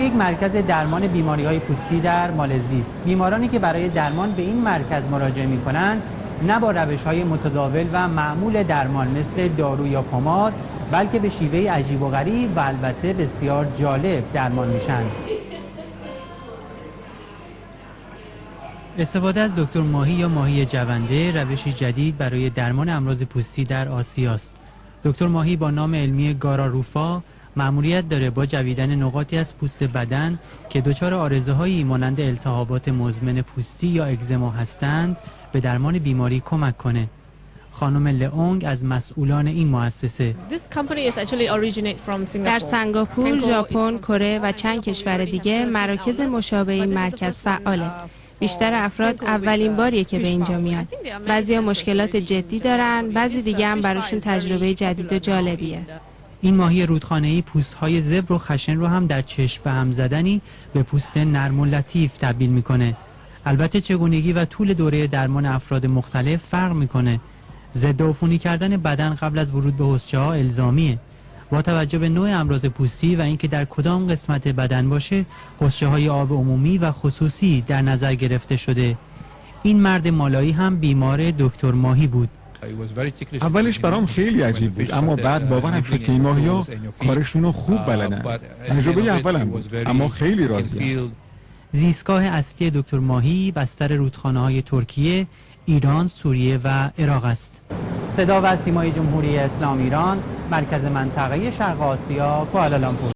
یک مرکز درمان بیماری‌های پوستی در مالزی است. بیمارانی که برای درمان به این مرکز مراجعه می‌کنند نه با روش‌های متداول و معمول درمان مثل دارو یا پماد، بلکه به شیوه عجیب و غریب و البته بسیار جالب درمان میشن. استفاده از دکتر ماهی یا ماهی جونده روشی جدید برای درمان امراض پوستی در آسیا است. دکتر ماهی با نام علمی گاراروفا مأموریت داره با جویدن نقاطی از پوست بدن که دچار آرزه‌هایی مانند التهابات مزمن پوستی یا اگزما هستند به درمان بیماری کمک کنه. خانم لئونگ از مسئولان این مؤسسه. در سنگاپور، ژاپن، کره و چند کشور دیگه مراکز مشابه این مرکز فعاله. بیشتر افراد اولین باریه که به اینجا میان. بعضیا مشکلات جدی دارن، بعضی دیگه هم براشون تجربه جدید و جالبیه. این ماهی رودخانه‌ای پوست‌های زبر و خشن رو هم در چشم به هم زدنی به پوست نرم و لطیف تبدیل میکنه. البته چگونگی و طول دوره درمان افراد مختلف فرق میکنه. ضد عفونی کردن بدن قبل از ورود به حوضچه‌ها الزامیه. با توجه به نوع امراض پوستی و اینکه در کدام قسمت بدن باشه، حوضچه‌های آب عمومی و خصوصی در نظر گرفته شده. این مرد مالایی هم بیمار دکتر ماهی بود. اولش برام خیلی عجیب بود، اما بعد باورم شد که این ماهی‌ها کارشون رو خوب بلدن. تجربه اولم بود، اما خیلی راضیم. زیستگاه اصلی دکتر ماهی بستر رودخانه‌های ترکیه، ایران، سوریه و عراق است. صدا و سیمای جمهوری اسلامی ایران، مرکز منطقه شرق آسیا، کوالالامپور.